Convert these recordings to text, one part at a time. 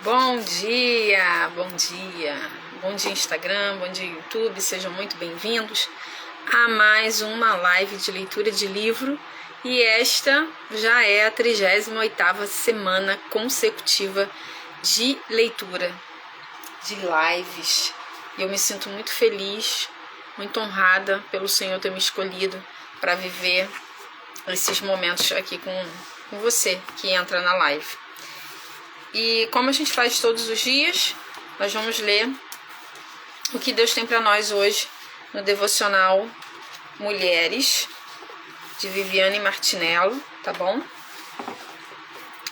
Bom dia, bom dia, bom dia Instagram, bom dia YouTube, sejam muito bem-vindos a mais uma live de leitura de livro e esta já é a 38ª semana consecutiva de leitura, de lives, e eu me sinto muito feliz, muito honrada pelo Senhor ter me escolhido para viver esses momentos aqui com você que entra na live. E como a gente faz todos os dias, nós vamos ler o que Deus tem para nós hoje no devocional Mulheres, de Viviane Martinello, tá bom?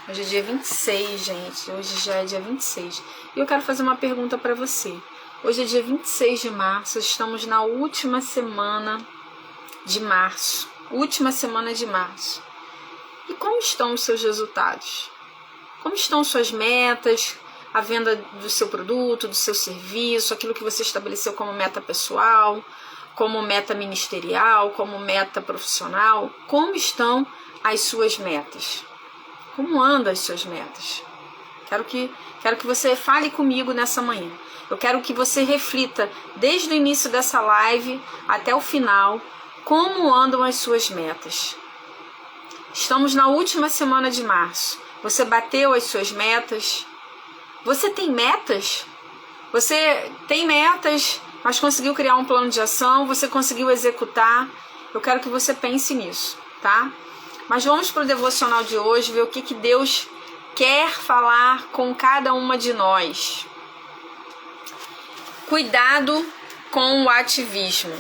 Hoje é dia 26, gente, hoje já é dia 26. E eu quero fazer uma pergunta para você. Hoje é dia 26 de março, estamos na última semana de março. Última semana de março. E como estão os seus resultados? Como estão suas metas, a venda do seu produto, do seu serviço, aquilo que você estabeleceu como meta pessoal, como meta ministerial, como meta profissional? Como estão as suas metas? Como andam as suas metas? Quero que você fale comigo nessa manhã. Eu quero que você reflita desde o início dessa live até o final como andam as suas metas. Estamos na última semana de março. Você bateu as suas metas? Você tem metas? Você tem metas, mas conseguiu criar um plano de ação? Você conseguiu executar? Eu quero que você pense nisso, tá? Mas vamos para o devocional de hoje, ver o que Deus quer falar com cada uma de nós. Cuidado com o ativismo.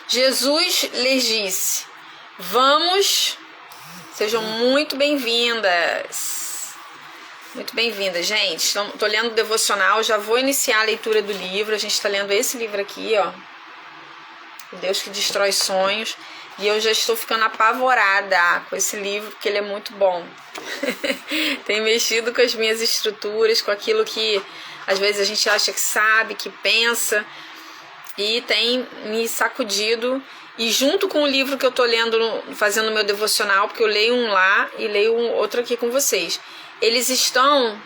Jesus lhes disse: vamos... Sejam muito bem-vindas. Muito bem-vindas, gente. Estou lendo o devocional, já vou iniciar a leitura do livro. A gente está lendo esse livro aqui, ó. O Deus que Destrói Sonhos. E eu já estou ficando apavorada com esse livro, porque ele é muito bom. Tem mexido com as minhas estruturas, com aquilo que às vezes a gente acha que sabe, que pensa. E tem me sacudido. E junto com o livro que eu tô lendo, fazendo o meu devocional, porque eu leio um lá e leio um outro aqui com vocês, eles estão,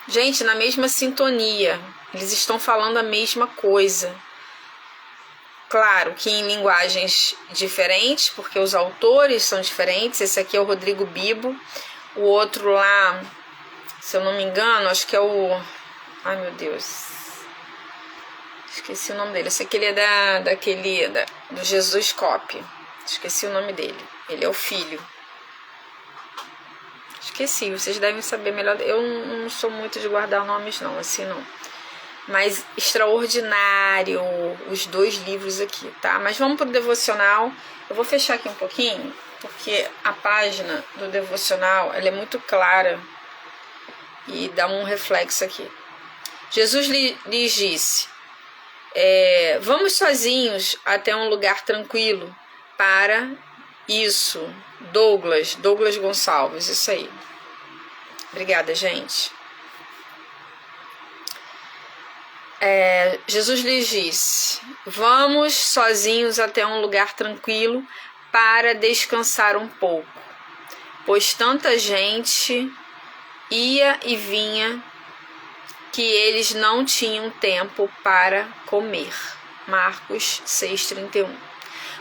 gente, na mesma sintonia, eles estão falando a mesma coisa. Claro que em linguagens diferentes, porque os autores são diferentes. Esse aqui é o Rodrigo Bibo, o outro lá, se eu não me engano, acho que é o... Ai, meu Deus... Esqueci o nome dele. Esse aqui ele é do Jesus Copy. Esqueci o nome dele. Ele é o filho. Esqueci, vocês devem saber melhor. Eu não sou muito de guardar nomes não, assim não. Mas extraordinário os dois livros aqui, tá? Mas vamos pro devocional. Eu vou fechar aqui um pouquinho, porque a página do devocional, ela é muito clara e dá um reflexo aqui. Jesus lhes disse: vamos sozinhos até um lugar tranquilo para isso. Douglas Gonçalves, isso aí. Obrigada, gente. Jesus lhes disse: vamos sozinhos até um lugar tranquilo para descansar um pouco, pois tanta gente ia e vinha que eles não tinham tempo para comer. Marcos 6,31.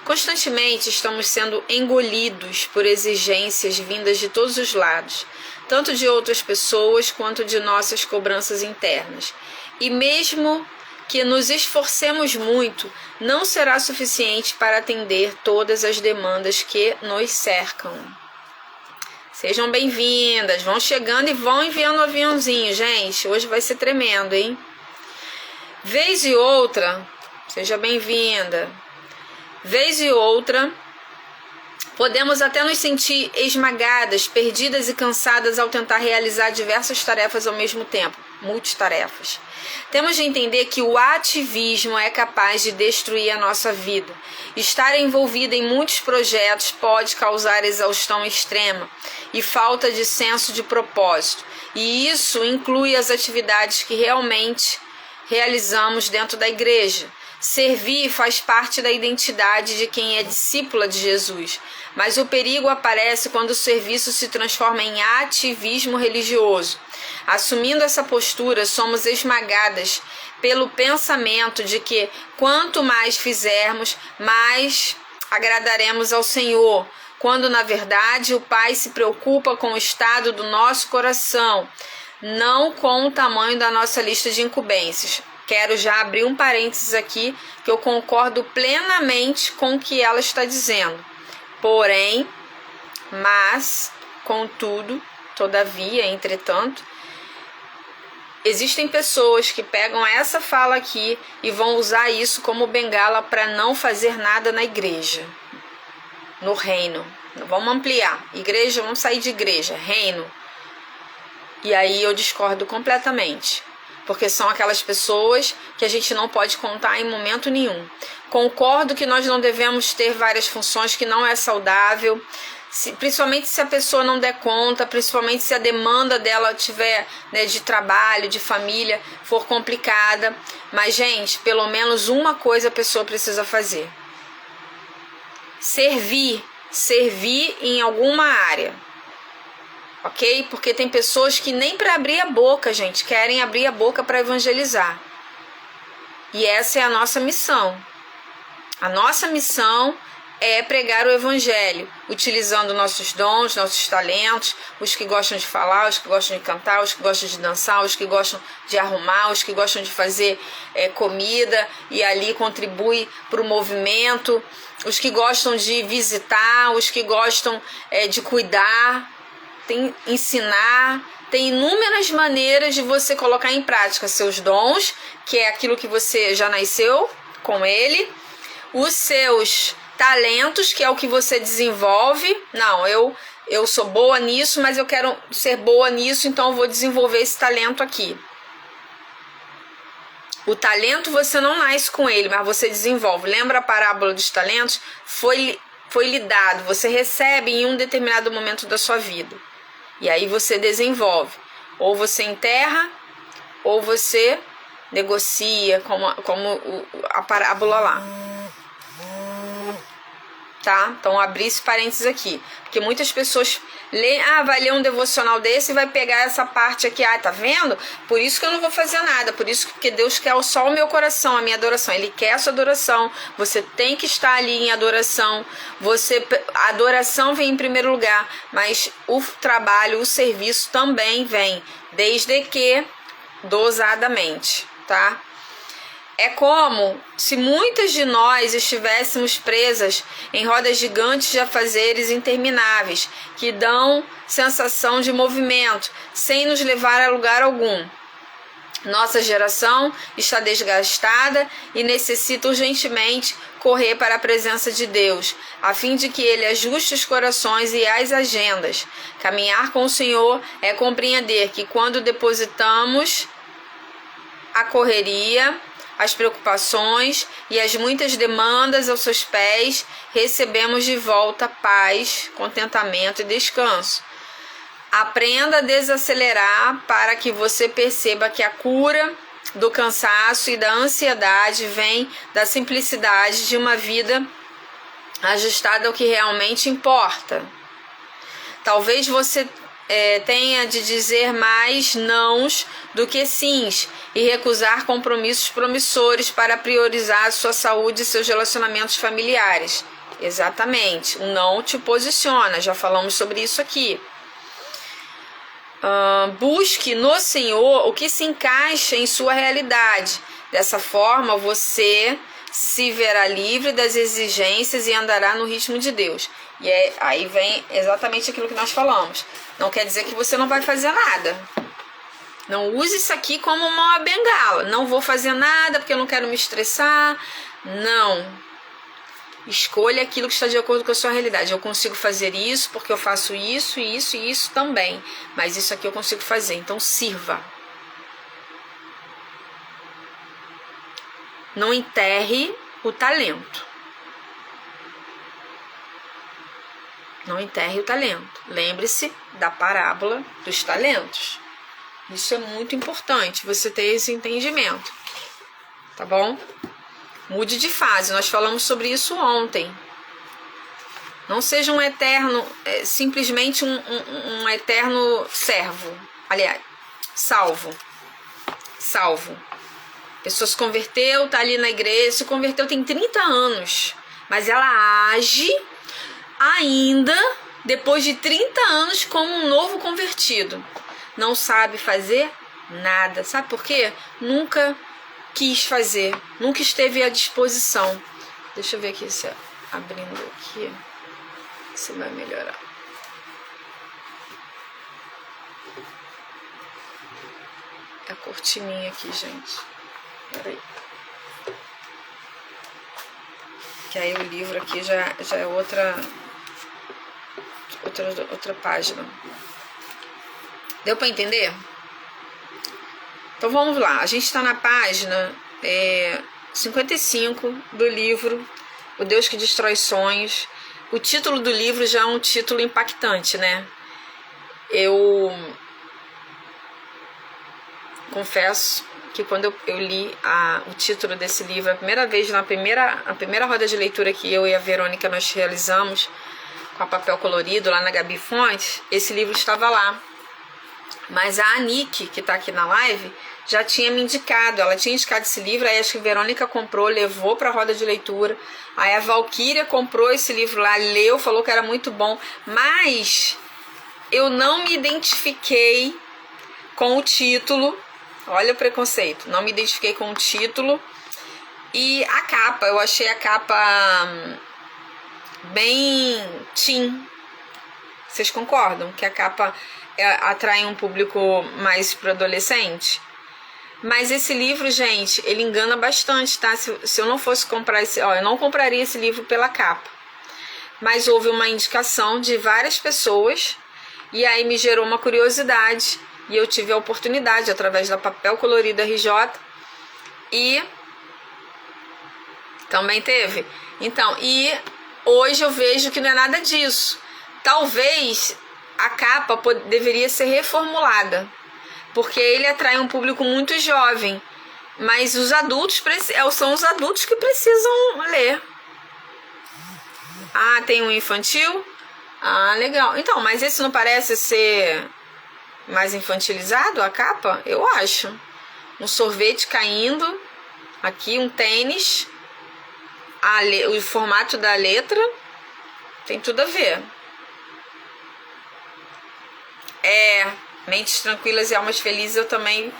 Constantemente estamos sendo engolidos por exigências vindas de todos os lados, tanto de outras pessoas quanto de nossas cobranças internas. E mesmo que nos esforcemos muito, não será suficiente para atender todas as demandas que nos cercam. Sejam bem-vindas, vão chegando e vão enviando o aviãozinho, gente. Hoje vai ser tremendo, hein? Vez e outra, seja bem-vinda. Vez e outra, podemos até nos sentir esmagadas, perdidas e cansadas ao tentar realizar diversas tarefas ao mesmo tempo, multitarefas. Temos de entender que o ativismo é capaz de destruir a nossa vida. Estar envolvida em muitos projetos pode causar exaustão extrema e falta de senso de propósito. E isso inclui as atividades que realmente realizamos dentro da igreja. Servir faz parte da identidade de quem é discípula de Jesus, mas o perigo aparece quando o serviço se transforma em ativismo religioso. Assumindo essa postura, somos esmagadas pelo pensamento de que quanto mais fizermos, mais agradaremos ao Senhor, quando na verdade o Pai se preocupa com o estado do nosso coração, não com o tamanho da nossa lista de incumbências. Quero já abrir um parênteses aqui, que eu concordo plenamente com o que ela está dizendo. Porém, mas, contudo, todavia, entretanto, existem pessoas que pegam essa fala aqui e vão usar isso como bengala para não fazer nada na igreja, no reino. Vamos ampliar. Igreja, vamos sair de igreja, reino. E aí eu discordo completamente. Porque são aquelas pessoas que a gente não pode contar em momento nenhum. Concordo que nós não devemos ter várias funções, que não é saudável, principalmente se a pessoa não der conta, principalmente se a demanda dela tiver, né, de trabalho, de família, for complicada. Mas, gente, pelo menos uma coisa a pessoa precisa fazer. Servir em alguma área. Ok? Porque tem pessoas que nem para abrir a boca, gente, querem abrir a boca para evangelizar. E essa é a nossa missão. A nossa missão é pregar o evangelho, utilizando nossos dons, nossos talentos, os que gostam de falar, os que gostam de cantar, os que gostam de dançar, os que gostam de arrumar, os que gostam de fazer comida e ali contribui para o movimento, os que gostam de visitar, os que gostam de cuidar, ensinar. Tem inúmeras maneiras de você colocar em prática seus dons, que é aquilo que você já nasceu com ele, os seus talentos, que é o que você desenvolve. Não, eu sou boa nisso, mas eu quero ser boa nisso, então eu vou desenvolver esse talento aqui. O talento você não nasce com ele, mas você desenvolve. Lembra a parábola dos talentos? Foi lhe dado, você recebe em um determinado momento da sua vida. E aí você desenvolve. Ou você enterra, ou você negocia, como a parábola lá. Tá? Então, abri esse parênteses aqui. Porque muitas pessoas vai ler um devocional desse e vai pegar essa parte aqui. Tá vendo? Por isso que eu não vou fazer nada. Porque Deus quer só o meu coração, a minha adoração. Ele quer a sua adoração. Você tem que estar ali em adoração. A adoração vem em primeiro lugar. Mas o trabalho, o serviço também vem. Desde que dosadamente. Tá? É como se muitas de nós estivéssemos presas em rodas gigantes de afazeres intermináveis, que dão sensação de movimento, sem nos levar a lugar algum. Nossa geração está desgastada e necessita urgentemente correr para a presença de Deus, a fim de que Ele ajuste os corações e as agendas. Caminhar com o Senhor é compreender que quando depositamos a correria, as preocupações e as muitas demandas aos seus pés, recebemos de volta paz, contentamento e descanso. Aprenda a desacelerar para que você perceba que a cura do cansaço e da ansiedade vem da simplicidade de uma vida ajustada ao que realmente importa. Talvez você tenha de dizer mais nãos do que sims e recusar compromissos promissores para priorizar a sua saúde e seus relacionamentos familiares. Exatamente, o não te posiciona, já falamos sobre isso aqui. Busque no Senhor o que se encaixa em sua realidade. Dessa forma, você se verá livre das exigências e andará no ritmo de Deus. E aí vem exatamente aquilo que nós falamos. Não quer dizer que você não vai fazer nada. Não use isso aqui como uma bengala. Não vou fazer nada porque eu não quero me estressar. Não. Escolha aquilo que está de acordo com a sua realidade. Eu consigo fazer isso porque eu faço isso, isso e isso também. Mas isso aqui eu consigo fazer. Então sirva. Não enterre o talento. Não enterre o talento. Lembre-se da parábola dos talentos. Isso é muito importante, você ter esse entendimento. Tá bom? Mude de fase. Nós falamos sobre isso ontem. Não seja um eterno, simplesmente um eterno servo. Aliás, salvo. A pessoa se converteu, tá ali na igreja, se converteu tem 30 anos. Mas ela age ainda, depois de 30 anos, como um novo convertido. Não sabe fazer nada. Sabe por quê? Nunca quis fazer. Nunca esteve à disposição. Deixa eu ver aqui, se abrindo aqui, se vai melhorar. É a cortininha aqui, gente. Peraí. Que aí o livro aqui já é outra página. Deu para entender? Então vamos lá. A gente está na página 55 do livro O Deus que Destrói Sonhos. O título do livro já é um título impactante, né? Eu confesso que quando eu li o título desse livro, a primeira vez, a primeira roda de leitura que eu e a Verônica nós realizamos com a papel colorido lá na Gabi Fontes, esse livro estava lá. Mas a Anique, que está aqui na live, já tinha me indicado, ela tinha indicado esse livro, aí acho que a Verônica comprou, levou para a roda de leitura, aí a Valquíria comprou esse livro lá, leu, falou que era muito bom, mas eu não me identifiquei com o título. Olha o preconceito. Não me identifiquei com o título. E a capa. Eu achei a capa bem teen. Vocês concordam? Que a capa atrai um público mais para adolescente? Mas esse livro, gente, ele engana bastante, tá? Se eu não fosse comprar eu não compraria esse livro pela capa. Mas houve uma indicação de várias pessoas. E aí me gerou uma curiosidade. E eu tive a oportunidade, através da Papel Colorido RJ, e também teve. Então, e hoje eu vejo que não é nada disso. Talvez a capa deveria ser reformulada, porque ele atrai um público muito jovem, mas os adultos são os adultos que precisam ler. Ah, tem um infantil? Ah, legal. Então, mas esse não parece ser mais infantilizado, a capa? Eu acho. Um sorvete caindo, aqui um tênis, o formato da letra tem tudo a ver. Mentes Tranquilas e Almas Felizes, eu também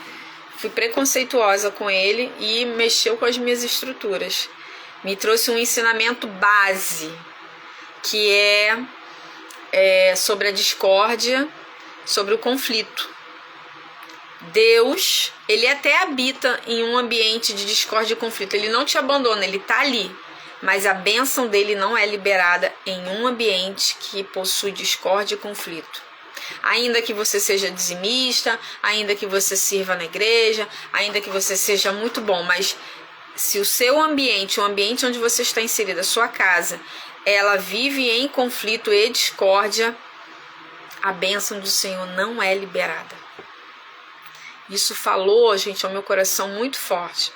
fui preconceituosa com ele e mexeu com as minhas estruturas. Me trouxe um ensinamento base, que é sobre a discórdia, sobre o conflito. Deus, ele até habita em um ambiente de discórdia e conflito. Ele não te abandona, ele está ali. Mas a bênção dele não é liberada em um ambiente que possui discórdia e conflito. Ainda que você seja dizimista, ainda que você sirva na igreja, ainda que você seja muito bom, mas se o seu ambiente, o ambiente onde você está inserida, a sua casa, ela vive em conflito e discórdia, a bênção do Senhor não é liberada. Isso falou, gente, ao meu coração muito forte.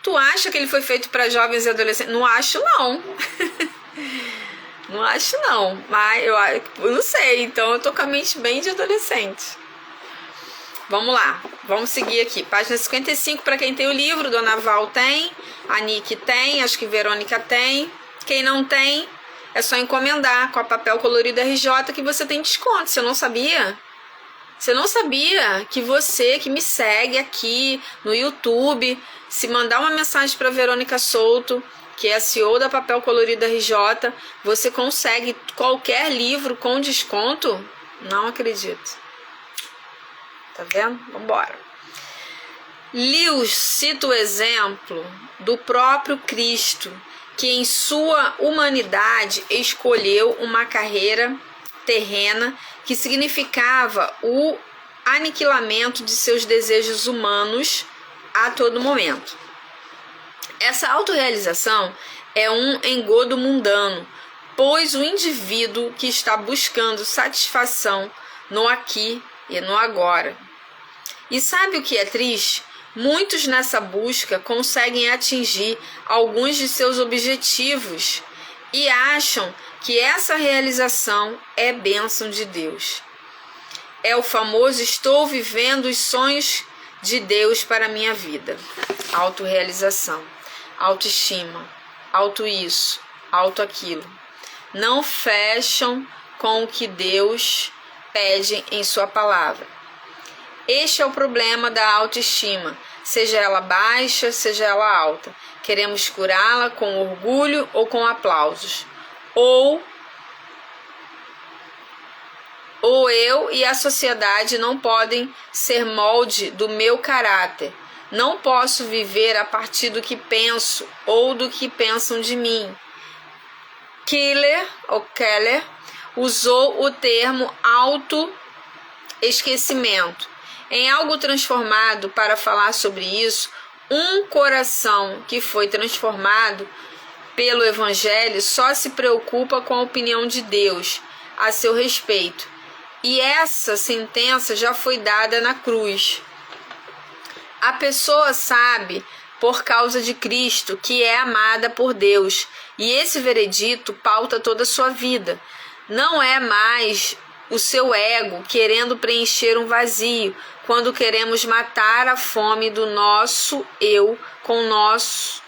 Tu acha que ele foi feito para jovens e adolescentes? Não acho, não. Não acho, não. Mas eu não sei, então eu tô com a mente bem de adolescente. Vamos lá, vamos seguir aqui. Página 55, para quem tem o livro, Dona Val tem, a Nick tem, acho que Verônica tem. Quem não tem, é só encomendar com a Papel Colorido RJ que você tem desconto. Você não sabia? Você não sabia que você que me segue aqui no YouTube, se mandar uma mensagem para Verônica Souto, que é a CEO da Papel Colorido RJ, você consegue qualquer livro com desconto? Não acredito. Tá vendo? Vambora. Lewis cita o exemplo do próprio Cristo, que em sua humanidade escolheu uma carreira terrena que significava o aniquilamento de seus desejos humanos a todo momento. Essa autorrealização é um engodo mundano, pois o indivíduo que está buscando satisfação no aqui e no agora. E sabe o que é triste? Muitos nessa busca conseguem atingir alguns de seus objetivos e acham que essa realização é bênção de Deus. É o famoso estou vivendo os sonhos de Deus para a minha vida. Autorrealização, autoestima, auto isso, auto aquilo. Não fecham com o que Deus pede em sua palavra. Este é o problema da autoestima, seja ela baixa, seja ela alta. Queremos curá-la com orgulho ou com aplausos. Ou eu e a sociedade não podem ser molde do meu caráter. Não posso viver a partir do que penso ou do que pensam de mim. Keller usou o termo autoesquecimento. Em algo transformado, para falar sobre isso, um coração que foi transformado pelo Evangelho só se preocupa com a opinião de Deus a seu respeito. E essa sentença já foi dada na cruz. A pessoa sabe, por causa de Cristo, que é amada por Deus, e esse veredito pauta toda a sua vida. Não é mais o seu ego querendo preencher um vazio, quando queremos matar a fome do nosso eu com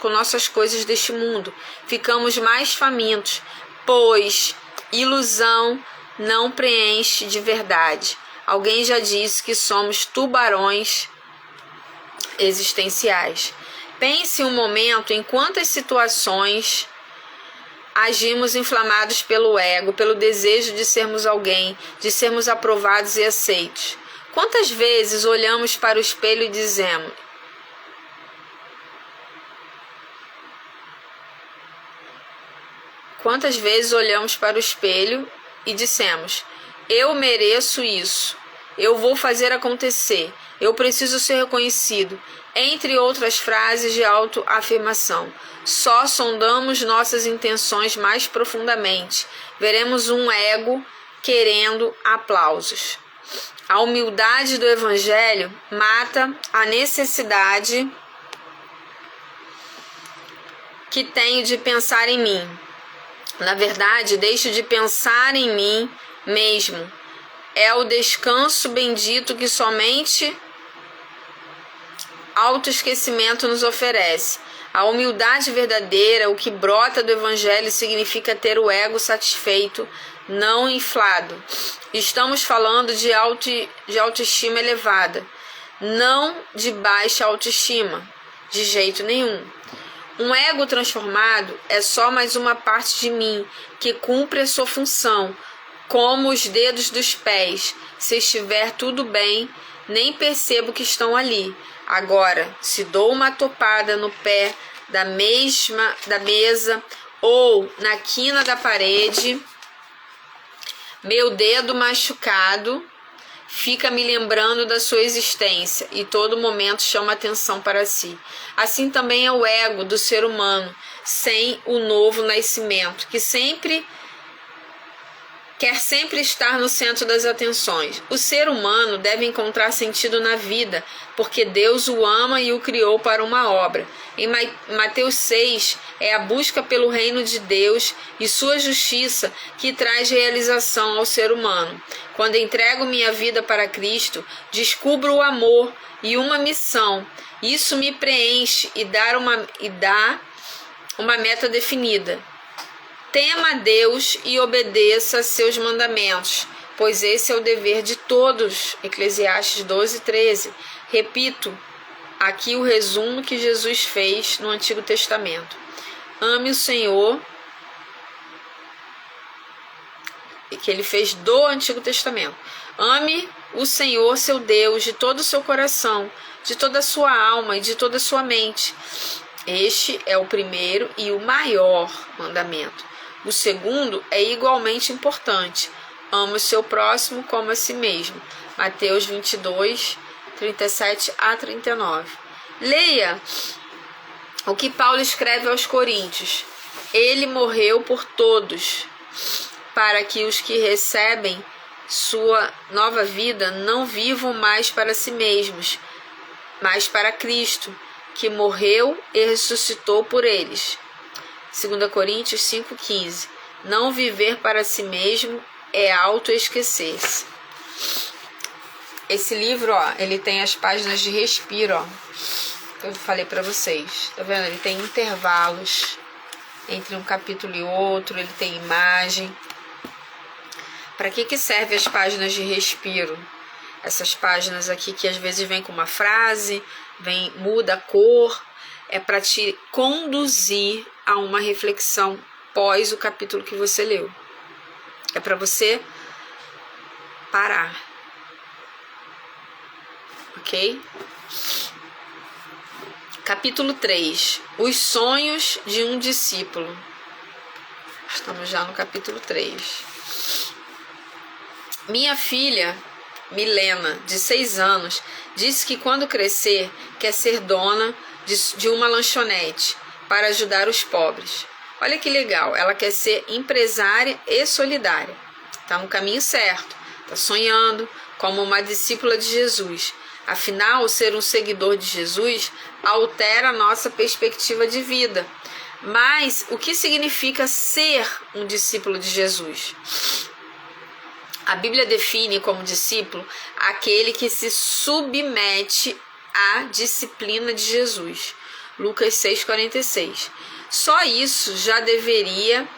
nossas coisas deste mundo. Ficamos mais famintos, pois ilusão não preenche de verdade. Alguém já disse que somos tubarões existenciais. Pense um momento em quantas situações agimos inflamados pelo ego, pelo desejo de sermos alguém, de sermos aprovados e aceitos. Quantas vezes olhamos para o espelho e dizemos: eu mereço isso, eu vou fazer acontecer, eu preciso ser reconhecido, entre outras frases de autoafirmação. Só sondamos nossas intenções mais profundamente, veremos um ego querendo aplausos. A humildade do Evangelho mata a necessidade que tenho de pensar em mim. Na verdade, deixo de pensar em mim mesmo. É o descanso bendito que somente autoesquecimento nos oferece. A humildade verdadeira, o que brota do Evangelho, significa ter o ego satisfeito, não inflado. Estamos falando de autoestima elevada, não de baixa autoestima, de jeito nenhum. Um ego transformado é só mais uma parte de mim que cumpre a sua função, como os dedos dos pés. Se estiver tudo bem, nem percebo que estão ali. Agora, se dou uma topada no pé da mesa ou na quina da parede, meu dedo machucado fica me lembrando da sua existência e todo momento chama atenção para si. Assim também é o ego do ser humano, sem o novo nascimento, que quer sempre estar no centro das atenções. O ser humano deve encontrar sentido na vida, porque Deus o ama e o criou para uma obra. Em Mateus 6, é a busca pelo reino de Deus e sua justiça que traz realização ao ser humano. Quando entrego minha vida para Cristo, descubro o amor e uma missão. Isso me preenche e dá uma meta definida. Tema a Deus e obedeça a seus mandamentos, pois esse é o dever de todos. Eclesiastes 12:13. Repito aqui o resumo que Jesus fez no Antigo Testamento. Ame o Senhor, que ele fez do Antigo Testamento. Ame o Senhor, seu Deus, de todo o seu coração, de toda a sua alma e de toda a sua mente. Este é o primeiro e o maior mandamento. O segundo é igualmente importante. Ame o seu próximo como a si mesmo. Mateus 22, 37 a 39. Leia o que Paulo escreve aos Coríntios. Ele morreu por todos, para que os que recebem sua nova vida não vivam mais para si mesmos, mas para Cristo, que morreu e ressuscitou por eles. 2 Coríntios 5,15. Não viver para si mesmo é auto-esquecer-se. Esse livro, ó, ele tem as páginas de respiro, ó. Eu falei para vocês, tá vendo? Ele tem intervalos entre um capítulo e outro, ele tem imagem. Para que serve as páginas de respiro? Essas páginas aqui que às vezes vem com uma frase, muda a cor, é para te conduzir a uma reflexão pós o capítulo que você leu. É para você parar. Ok? Capítulo 3. Os sonhos de um discípulo. Estamos já no capítulo 3. Minha filha, Milena, de 6 anos, disse que quando crescer quer ser dona de uma lanchonete para ajudar os pobres. Olha que legal, ela quer ser empresária e solidária. Está no caminho certo, está sonhando como uma discípula de Jesus. Afinal, ser um seguidor de Jesus altera a nossa perspectiva de vida. Mas o que significa ser um discípulo de Jesus? A Bíblia define como discípulo aquele que se submete à disciplina de Jesus. Lucas 6,46. Só isso já deveria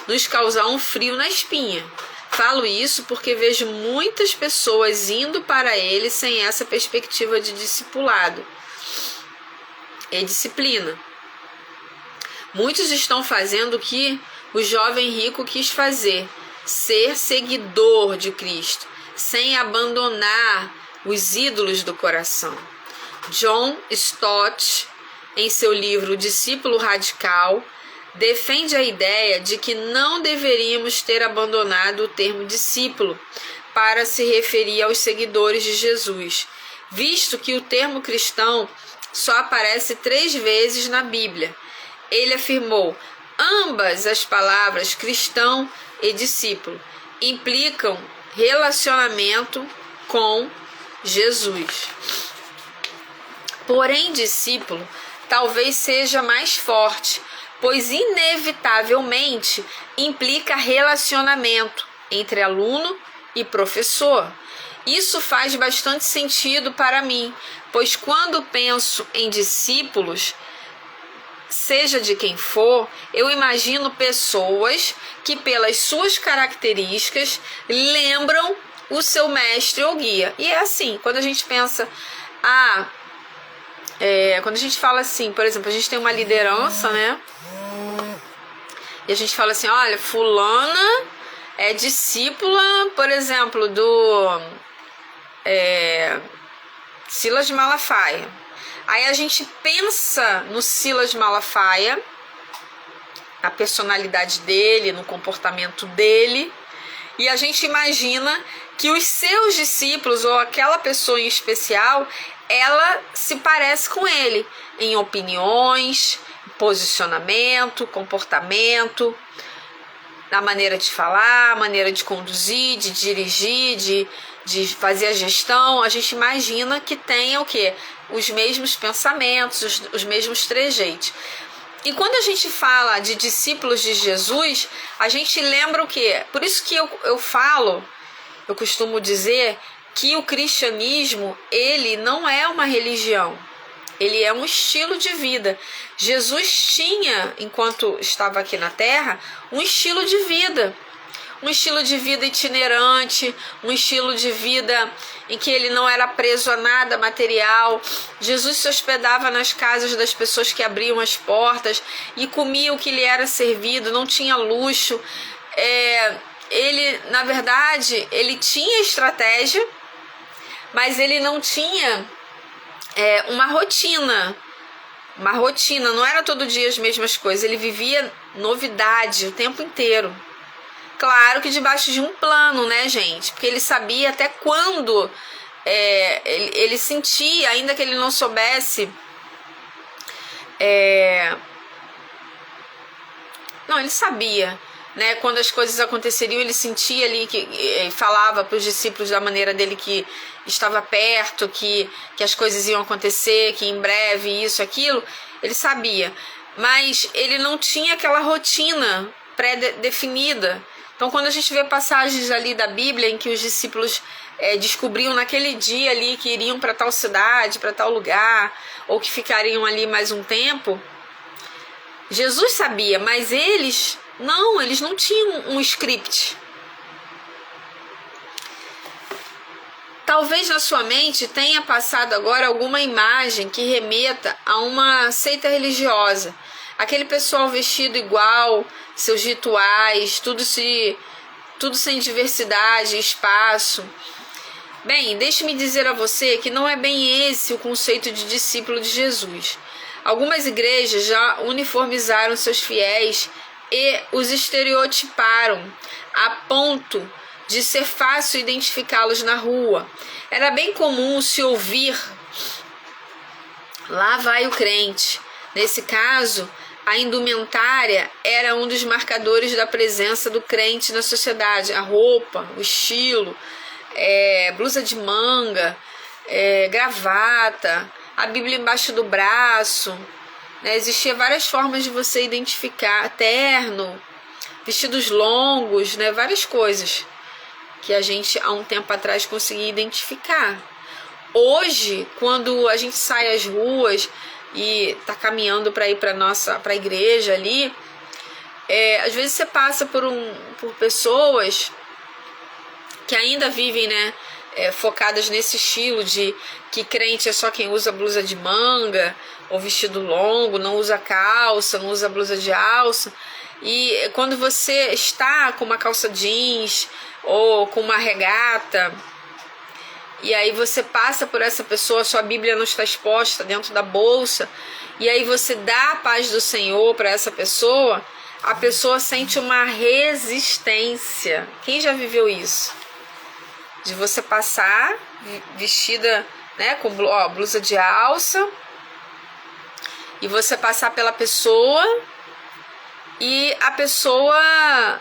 nos causar um frio na espinha. Falo isso porque vejo muitas pessoas indo para ele sem essa perspectiva de discipulado e disciplina. Muitos estão fazendo o que o jovem rico quis fazer, ser seguidor de Cristo, sem abandonar os ídolos do coração. John Stott, em seu livro O Discípulo Radical, defende a ideia de que não deveríamos ter abandonado o termo discípulo para se referir aos seguidores de Jesus, visto que o termo cristão só aparece 3 vezes na Bíblia. Ele afirmou: ambas as palavras cristão e discípulo implicam relacionamento com Jesus. Porém, discípulo talvez seja mais forte, pois inevitavelmente implica relacionamento entre aluno e professor. Isso faz bastante sentido para mim, pois quando penso em discípulos, seja de quem for, eu imagino pessoas que pelas suas características lembram o seu mestre ou guia. E é assim, quando a gente pensa, quando a gente fala assim, por exemplo, a gente tem uma liderança, né? E a gente fala assim, olha, fulana é discípula, por exemplo, do Silas Malafaia. Aí a gente pensa no Silas Malafaia, a personalidade dele, no comportamento dele, e a gente imagina que os seus discípulos, ou aquela pessoa em especial, ela se parece com ele em opiniões, posicionamento, comportamento, na maneira de falar, maneira de conduzir, de dirigir, de fazer a gestão. A gente imagina que tenha o quê? Os mesmos pensamentos, os mesmos trejeitos. E quando a gente fala de discípulos de Jesus, a gente lembra o quê? Por isso que eu costumo dizer que o cristianismo, ele não é uma religião, ele é um estilo de vida. Jesus tinha, enquanto estava aqui na terra, um estilo de vida. Um estilo de vida itinerante, um estilo de vida em que ele não era preso a nada material. Jesus se hospedava nas casas das pessoas que abriam as portas e comia o que lhe era servido, não tinha luxo. Ele, na verdade, ele tinha estratégia, mas ele não tinha uma rotina, não era todo dia as mesmas coisas, ele vivia novidade o tempo inteiro. Claro que debaixo de um plano, né, gente? Porque ele sabia até quando ele sentia, ainda que ele não soubesse. Não, ele sabia né? Quando as coisas aconteceriam, ele sentia ali que falava para os discípulos da maneira dele que estava perto, que as coisas iam acontecer, que em breve isso, aquilo, ele sabia. Mas ele não tinha aquela rotina pré-definida. Então, quando a gente vê passagens ali da Bíblia em que os discípulos descobriam naquele dia ali que iriam para tal cidade, para tal lugar, ou que ficariam ali mais um tempo, Jesus sabia, mas eles não tinham um script. Talvez na sua mente tenha passado agora alguma imagem que remeta a uma seita religiosa. Aquele pessoal vestido igual, seus rituais, tudo sem diversidade, espaço. Bem, deixe-me dizer a você que não é bem esse o conceito de discípulo de Jesus. Algumas igrejas já uniformizaram seus fiéis e os estereotiparam a ponto de ser fácil identificá-los na rua. Era bem comum se ouvir: lá vai o crente. Nesse caso, a indumentária era um dos marcadores da presença do crente na sociedade. A roupa, o estilo, blusa de manga, gravata, a Bíblia embaixo do braço, né? Existia várias formas de você identificar: terno, vestidos longos, né? Várias coisas que a gente há um tempo atrás conseguia identificar. Hoje, quando a gente sai às ruas e tá caminhando para ir para a igreja ali, às vezes você passa por pessoas que ainda vivem, né, focadas nesse estilo de que crente é só quem usa blusa de manga ou vestido longo, não usa calça, não usa blusa de alça. E quando você está com uma calça jeans ou com uma regata, e aí você passa por essa pessoa, sua Bíblia não está exposta dentro da bolsa, e aí você dá a paz do Senhor para essa pessoa, a pessoa sente uma resistência. Quem já viveu isso? De você passar vestida, né, com blusa de alça, e você passar pela pessoa e a pessoa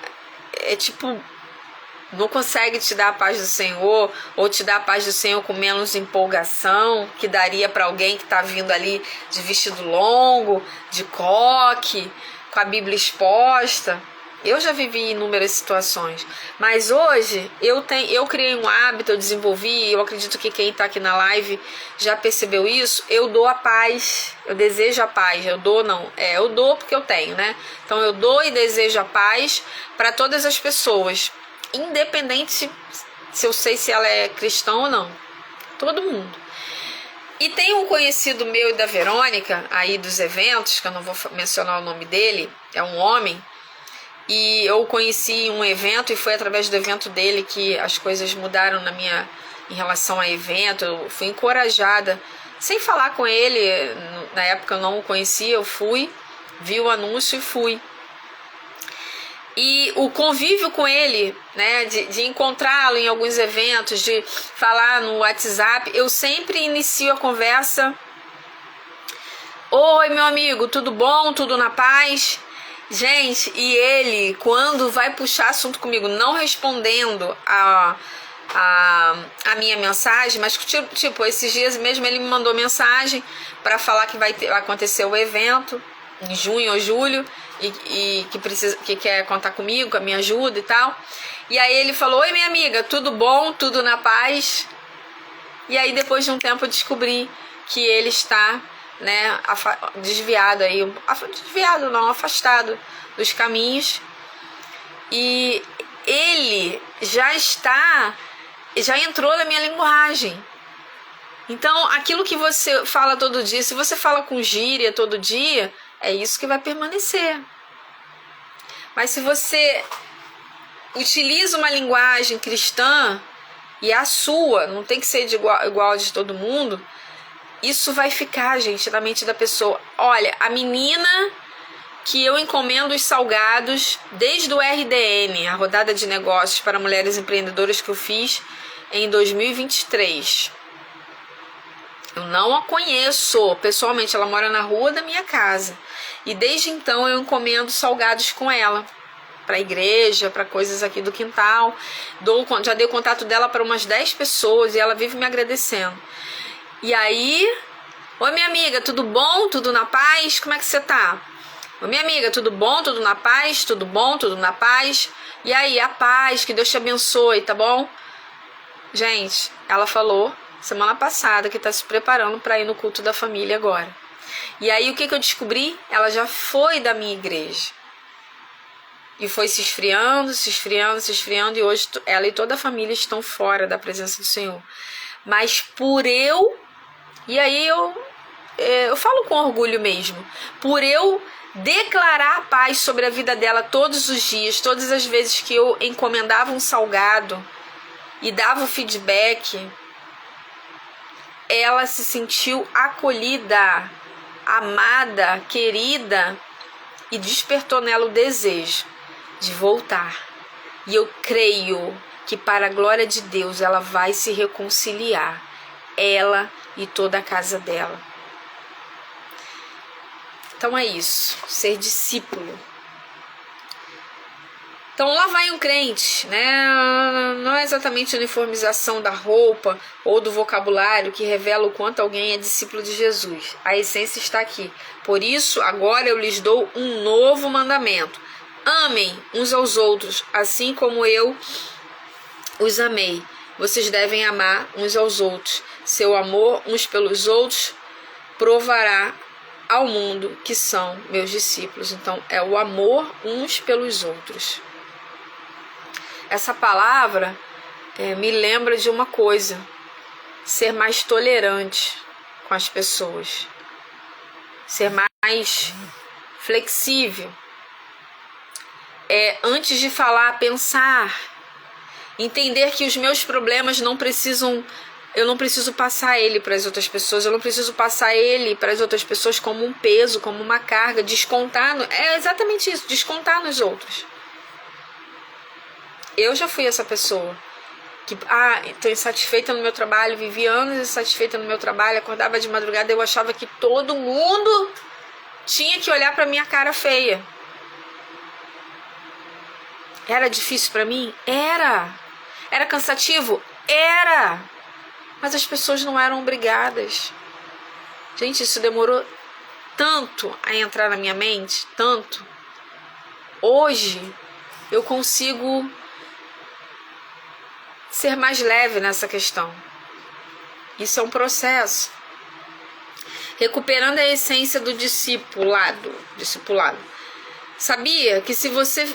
não consegue te dar a paz do Senhor, ou te dar a paz do Senhor com menos empolgação que daria para alguém que está vindo ali de vestido longo, de coque, com a Bíblia exposta. Eu já vivi inúmeras situações, mas hoje eu criei um hábito, eu desenvolvi, eu acredito que quem está aqui na live já percebeu isso. Eu dou a paz, eu desejo a paz. Eu dou porque eu tenho, né? Então eu dou e desejo a paz para todas as pessoas, independente se eu sei se ela é cristã ou não, todo mundo. E tem um conhecido meu e da Verônica, aí dos eventos, que eu não vou mencionar o nome dele, é um homem, e eu conheci um evento e foi através do evento dele que as coisas mudaram em relação a evento. Eu fui encorajada, sem falar com ele, na época eu não o conhecia, eu fui, vi o anúncio e fui. E o convívio com ele, né, de encontrá-lo em alguns eventos, de falar no WhatsApp, eu sempre inicio a conversa: oi, meu amigo, tudo bom? Tudo na paz? Gente, e ele, quando vai puxar assunto comigo, não respondendo a minha mensagem, mas tipo, esses dias mesmo ele me mandou mensagem para falar que vai acontecer o evento em junho ou julho, e que quer contar comigo, com a minha ajuda e tal. E aí ele falou: oi, minha amiga, tudo bom? Tudo na paz? E aí depois de um tempo eu descobri que ele está, né, afastado dos caminhos, e ele já entrou na minha linguagem. Então aquilo que você fala todo dia, se você fala com gíria todo dia, é isso que vai permanecer. Mas se você utiliza uma linguagem cristã, e a sua, não tem que ser igual de todo mundo, isso vai ficar, gente, na mente da pessoa. Olha, a menina que eu encomendo os salgados desde o RDN, a rodada de negócios para mulheres empreendedoras que eu fiz em 2023. Eu não a conheço pessoalmente, ela mora na rua da minha casa. E desde então eu encomendo salgados com ela. para a igreja, para coisas aqui do quintal. Já dei o contato dela para umas 10 pessoas e ela vive me agradecendo. E aí, oi minha amiga, tudo bom? Tudo na paz? Como é que você tá? Oi minha amiga, tudo bom? Tudo na paz? Tudo bom? Tudo na paz? E aí, a paz, que Deus te abençoe, tá bom? Gente, ela falou semana passada que tá se preparando para ir no culto da família agora. E aí, o que eu descobri? Ela já foi da minha igreja. E foi se esfriando, e hoje ela e toda a família estão fora da presença do Senhor. Mas por eu, e aí eu falo com orgulho mesmo, por eu declarar a paz sobre a vida dela todos os dias, todas as vezes que eu encomendava um salgado e dava o feedback, ela se sentiu acolhida, amada, querida, e despertou nela o desejo de voltar. E eu creio que para a glória de Deus ela vai se reconciliar, ela e toda a casa dela. Então é isso, ser discípulo. Então lá vai um crente, né? Não é exatamente a uniformização da roupa ou do vocabulário que revela o quanto alguém é discípulo de Jesus. A essência está aqui. Por isso, agora eu lhes dou um novo mandamento. Amem uns aos outros, assim como eu os amei. Vocês devem amar uns aos outros. Seu amor uns pelos outros provará ao mundo que são meus discípulos. Então, é o amor uns pelos outros. Essa palavra me lembra de uma coisa: ser mais tolerante com as pessoas, ser mais flexível. Antes de falar, pensar, entender que os meus problemas eu não preciso passar ele para as outras pessoas, eu não preciso passar ele para as outras pessoas como um peso, como uma carga, descontar, é exatamente isso, descontar nos outros. Eu já fui essa pessoa que, estou insatisfeita no meu trabalho, vivi anos insatisfeita no meu trabalho, acordava de madrugada, eu achava que todo mundo tinha que olhar para minha cara feia. Era difícil para mim? Era. Era cansativo? Era. Mas as pessoas não eram obrigadas. Gente, isso demorou tanto a entrar na minha mente, tanto. Hoje eu consigo ser mais leve nessa questão. Isso é um processo. Recuperando a essência do discipulado. Sabia que se você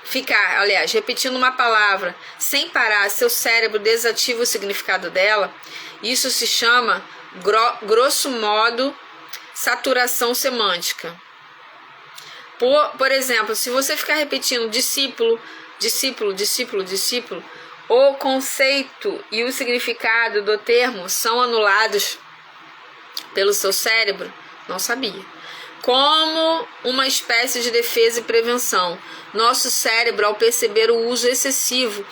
ficar, repetindo uma palavra sem parar, seu cérebro desativa o significado dela? Isso se chama, grosso modo, saturação semântica. Por exemplo, se você ficar repetindo discípulo, o conceito e o significado do termo são anulados pelo seu cérebro. Não sabia. Como uma espécie de defesa e prevenção, nosso cérebro, ao perceber o uso excessivo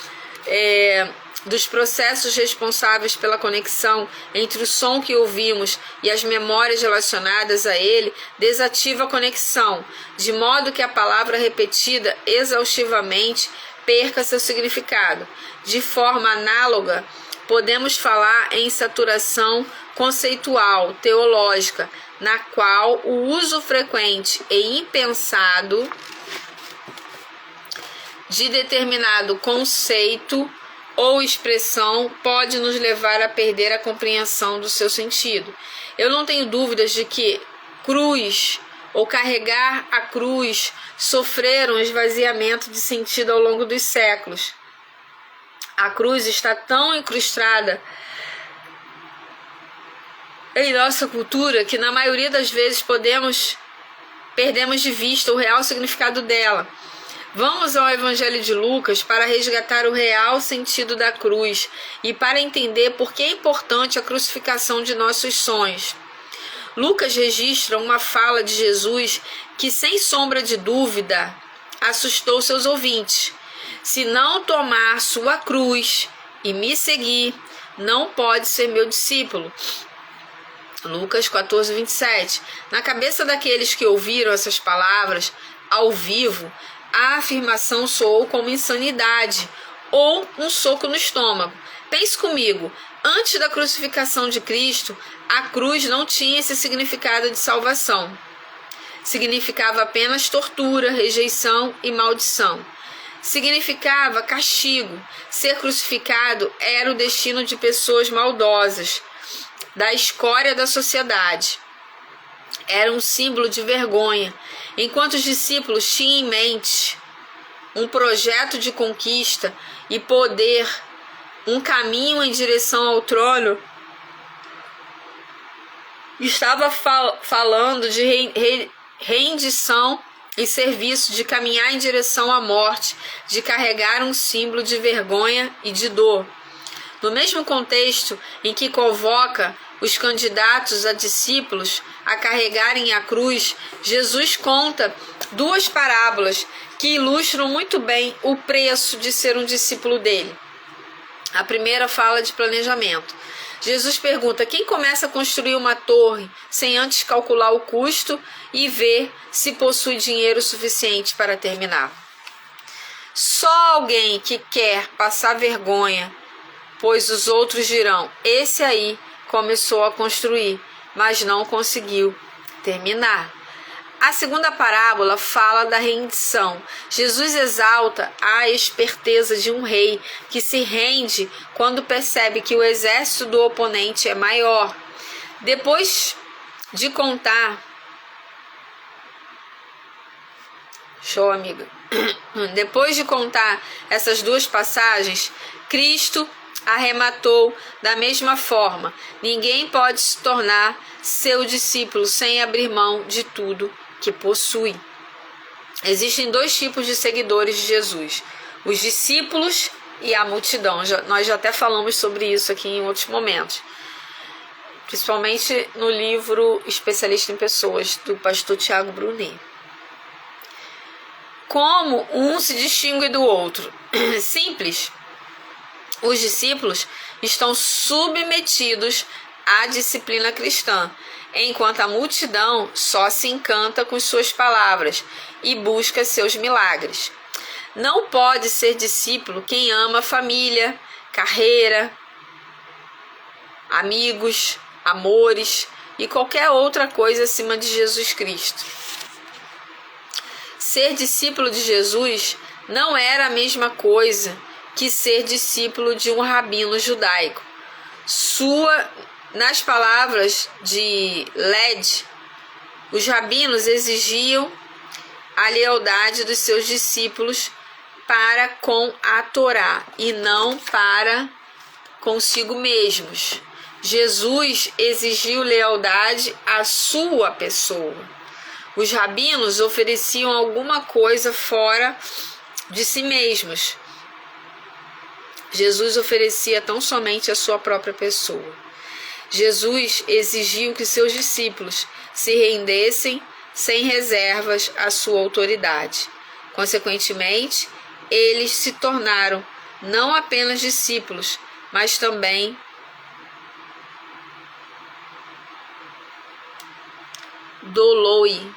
dos processos responsáveis pela conexão entre o som que ouvimos e as memórias relacionadas a ele, desativa a conexão, de modo que a palavra repetida exaustivamente perca seu significado. De forma análoga, podemos falar em saturação conceitual, teológica, na qual o uso frequente e impensado de determinado conceito ou expressão pode nos levar a perder a compreensão do seu sentido. Eu não tenho dúvidas de que cruz ou carregar a cruz sofreram um esvaziamento de sentido ao longo dos séculos. A cruz está tão incrustada em nossa cultura que na maioria das vezes perdemos de vista o real significado dela. Vamos ao Evangelho de Lucas para resgatar o real sentido da cruz e para entender por que é importante a crucificação de nossos sonhos. Lucas registra uma fala de Jesus que, sem sombra de dúvida, assustou seus ouvintes. Se não tomar sua cruz e me seguir, não pode ser meu discípulo. Lucas 14, 27. Na cabeça daqueles que ouviram essas palavras ao vivo, a afirmação soou como insanidade ou um soco no estômago. Pense comigo, antes da crucificação de Cristo, a cruz não tinha esse significado de salvação. Significava apenas tortura, rejeição e maldição. Significava castigo. Ser crucificado era o destino de pessoas maldosas, da escória da sociedade. Era um símbolo de vergonha, enquanto os discípulos tinham em mente um projeto de conquista e poder, um caminho em direção ao trono. Estava falando de rendição e serviço, de caminhar em direção à morte, de carregar um símbolo de vergonha e de dor. No mesmo contexto em que convoca os candidatos a discípulos a carregarem a cruz, Jesus conta duas parábolas que ilustram muito bem o preço de ser um discípulo dele. A primeira fala de planejamento. Jesus pergunta: quem começa a construir uma torre sem antes calcular o custo e ver se possui dinheiro suficiente para terminar? Só alguém que quer passar vergonha, pois os outros dirão: esse aí começou a construir, mas não conseguiu terminar. A segunda parábola fala da rendição. Jesus exalta a esperteza de um rei que se rende quando percebe que o exército do oponente é maior. Depois de contar... Show, amiga. Depois de contar essas duas passagens, Cristo arrematou da mesma forma: ninguém pode se tornar seu discípulo sem abrir mão de tudo que possui. Existem dois tipos de seguidores de Jesus: os discípulos e a multidão. Nós já até falamos sobre isso aqui em outros momentos, principalmente no livro Especialista em Pessoas, do pastor Tiago Brunet. Como um se distingue do outro? Simples. Os discípulos estão submetidos à disciplina cristã, enquanto a multidão só se encanta com suas palavras e busca seus milagres. Não pode ser discípulo quem ama família, carreira, amigos, amores e qualquer outra coisa acima de Jesus Cristo. Ser discípulo de Jesus não era a mesma coisa que ser discípulo de um rabino judaico. Nas palavras de Led, os rabinos exigiam a lealdade dos seus discípulos para com a Torá e não para consigo mesmos. Jesus exigiu lealdade à sua pessoa. Os rabinos ofereciam alguma coisa fora de si mesmos. Jesus oferecia tão somente a sua própria pessoa. Jesus exigiu que seus discípulos se rendessem sem reservas à sua autoridade. Consequentemente, eles se tornaram não apenas discípulos, mas também douloi,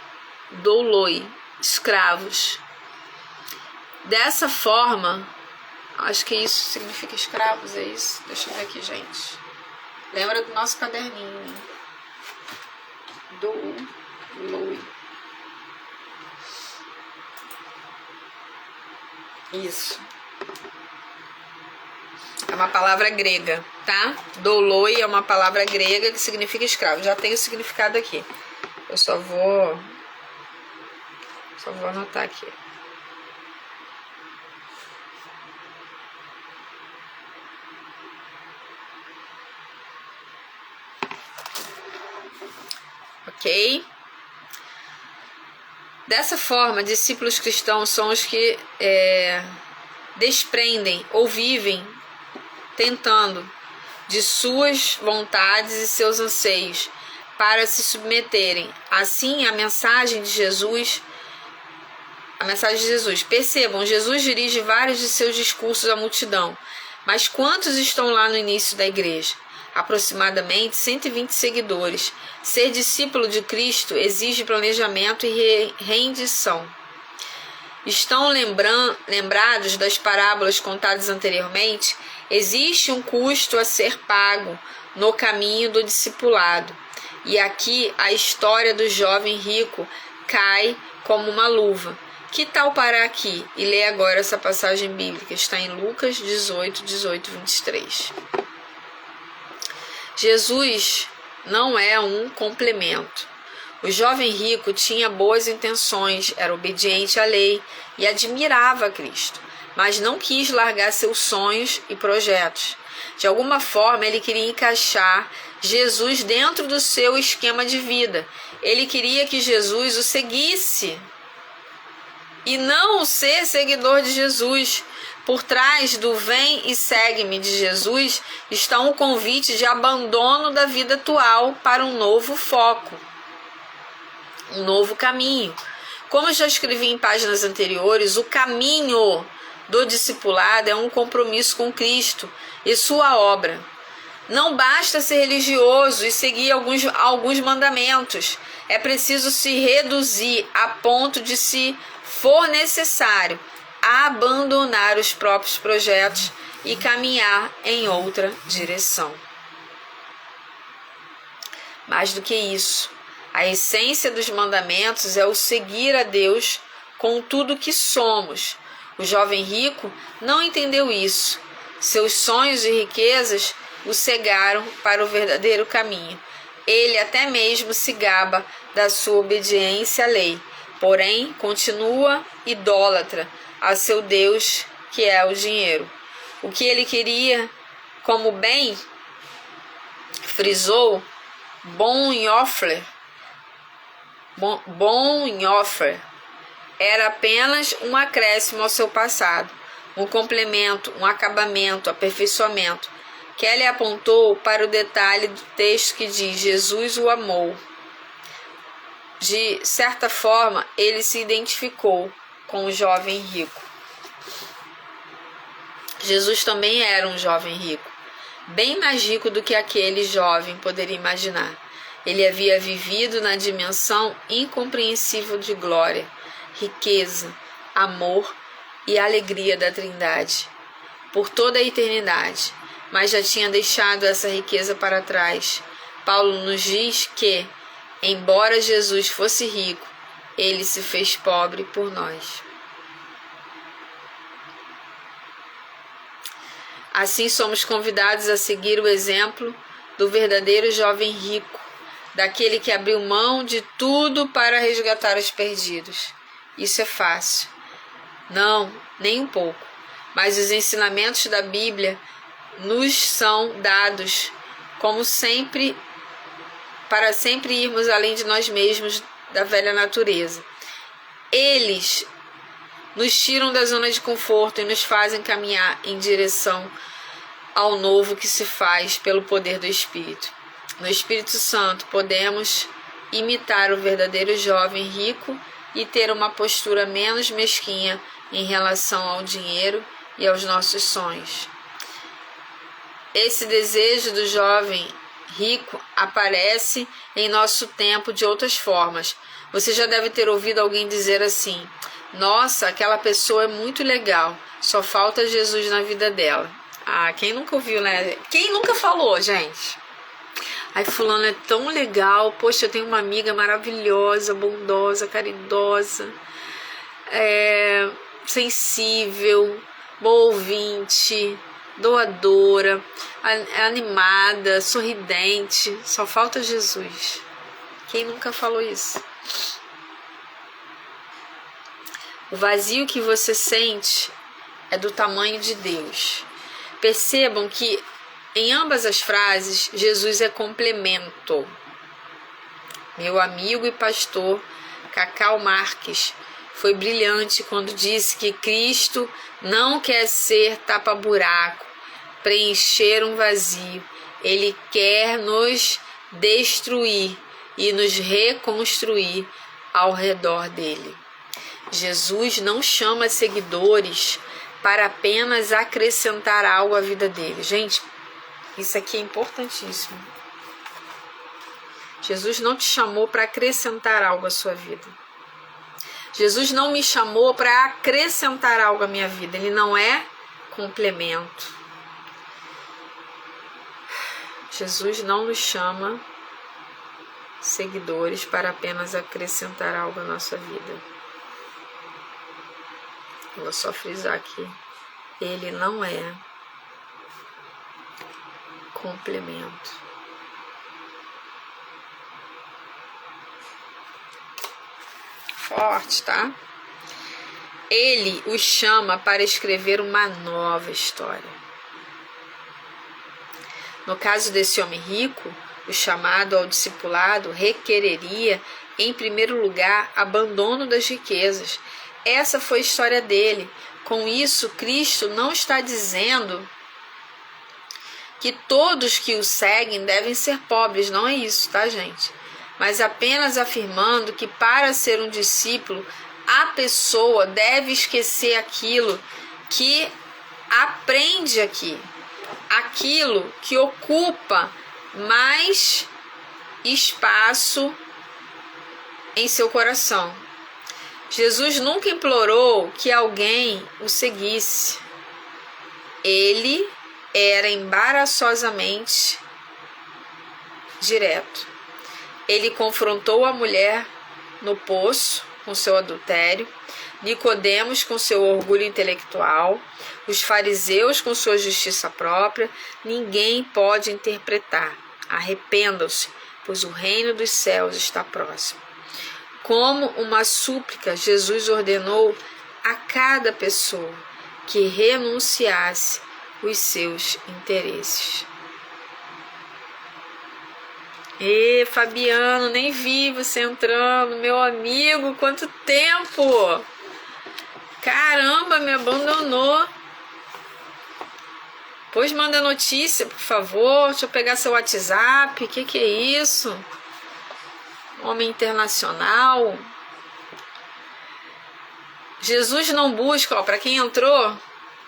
escravos. Dessa forma, acho que isso significa escravos, é isso? Deixa eu ver aqui, gente. Lembra do nosso caderninho, né? Douloi. Isso. É uma palavra grega, tá? Douloi é uma palavra grega que significa escravo. Já tem o significado aqui. Eu só vou anotar aqui. Ok? Dessa forma, discípulos cristãos são os que desprendem ou vivem tentando de suas vontades e seus anseios para se submeterem. Assim, a mensagem de Jesus. Percebam, Jesus dirige vários de seus discursos à multidão. Mas quantos estão lá no início da igreja? Aproximadamente 120 seguidores. Ser discípulo de Cristo exige planejamento e rendição. estão lembrados das parábolas contadas anteriormente? Existe um custo a ser pago no caminho do discipulado. E aqui a história do jovem rico cai como uma luva. Que tal parar aqui e ler agora essa passagem bíblica? Está em Lucas 18, 23. Jesus não é um complemento. O jovem rico tinha boas intenções, era obediente à lei e admirava Cristo, mas não quis largar seus sonhos e projetos. De alguma forma, ele queria encaixar Jesus dentro do seu esquema de vida. Ele queria que Jesus o seguisse e não ser seguidor de Jesus. Por trás do vem e segue-me de Jesus está um convite de abandono da vida atual para um novo foco, um novo caminho. Como eu já escrevi em páginas anteriores, o caminho do discipulado é um compromisso com Cristo e sua obra. Não basta ser religioso e seguir alguns mandamentos. É preciso se reduzir a ponto de, se for necessário, abandonar os próprios projetos e caminhar em outra direção. Mais do que isso, a essência dos mandamentos é o seguir a Deus com tudo que somos. O jovem rico não entendeu isso. Seus sonhos e riquezas o cegaram para o verdadeiro caminho. Ele até mesmo se gaba da sua obediência à lei, porém continua idólatra a seu Deus, que é o dinheiro. O que ele queria como bem, frisou Bonhoeffer, era apenas um acréscimo ao seu passado, um complemento, um acabamento, aperfeiçoamento. Kelly apontou para o detalhe do texto que diz: Jesus o amou. De certa forma, ele se identificou com o jovem rico. Jesus também era um jovem rico, bem mais rico do que aquele jovem poderia imaginar. Ele havia vivido na dimensão incompreensível de glória, riqueza, amor e alegria da Trindade por toda a eternidade, mas já tinha deixado essa riqueza para trás. Paulo nos diz que, embora Jesus fosse rico, ele se fez pobre por nós. Assim somos convidados a seguir o exemplo do verdadeiro jovem rico, daquele que abriu mão de tudo para resgatar os perdidos. Isso é fácil? Não, nem um pouco. Mas os ensinamentos da Bíblia nos são dados como sempre, para sempre irmos além de nós mesmos, da velha natureza. Eles nos tiram da zona de conforto e nos fazem caminhar em direção ao novo que se faz pelo poder do Espírito. No Espírito Santo podemos imitar o verdadeiro jovem rico e ter uma postura menos mesquinha em relação ao dinheiro e aos nossos sonhos. Esse desejo do jovem rico aparece em nosso tempo de outras formas. Você já deve ter ouvido alguém dizer assim: nossa, aquela pessoa é muito legal, só falta Jesus na vida dela. Ah, quem nunca ouviu, né? Quem nunca falou, gente? Ai, fulano é tão legal, poxa, eu tenho uma amiga maravilhosa, bondosa, caridosa, sensível, boa ouvinte, doadora, animada, sorridente, só falta Jesus. Quem nunca falou isso? O vazio que você sente é do tamanho de Deus. Percebam que em ambas as frases, Jesus é complemento. Meu amigo e pastor Cacau Marques foi brilhante quando disse que Cristo não quer ser tapa-buraco, preencher um vazio. Ele quer nos destruir e nos reconstruir ao redor dele. Jesus não chama seguidores para apenas acrescentar algo à vida dele. Gente, isso aqui é importantíssimo. Jesus não te chamou para acrescentar algo à sua vida. Jesus não me chamou para acrescentar algo à minha vida. Ele não é complemento. Jesus não nos chama, seguidores, para apenas acrescentar algo à nossa vida. Eu vou só frisar aqui. Ele não é complemento. Forte, tá? Ele os chama para escrever uma nova história. No caso desse homem rico, o chamado ao discipulado requereria, em primeiro lugar, abandono das riquezas. Essa foi a história dele. Com isso, Cristo não está dizendo que todos que o seguem devem ser pobres. Não é isso, tá, gente? Mas apenas afirmando que para ser um discípulo, a pessoa deve esquecer aquilo que aprende aqui, aquilo que ocupa mais espaço em seu coração. Jesus nunca implorou que alguém o seguisse. Ele era embaraçosamente direto. Ele confrontou a mulher no poço com seu adultério, Nicodemos com seu orgulho intelectual, os fariseus com sua justiça própria. Ninguém pode interpretar. Arrependam-se, pois o reino dos céus está próximo. Como uma súplica, Jesus ordenou a cada pessoa que renunciasse os seus interesses. E Fabiano, nem vi você entrando, meu amigo, quanto tempo! Caramba, me abandonou. Pois manda notícia, por favor. Deixa eu pegar seu WhatsApp. Que é isso? Homem internacional. Jesus não busca, ó, para quem entrou,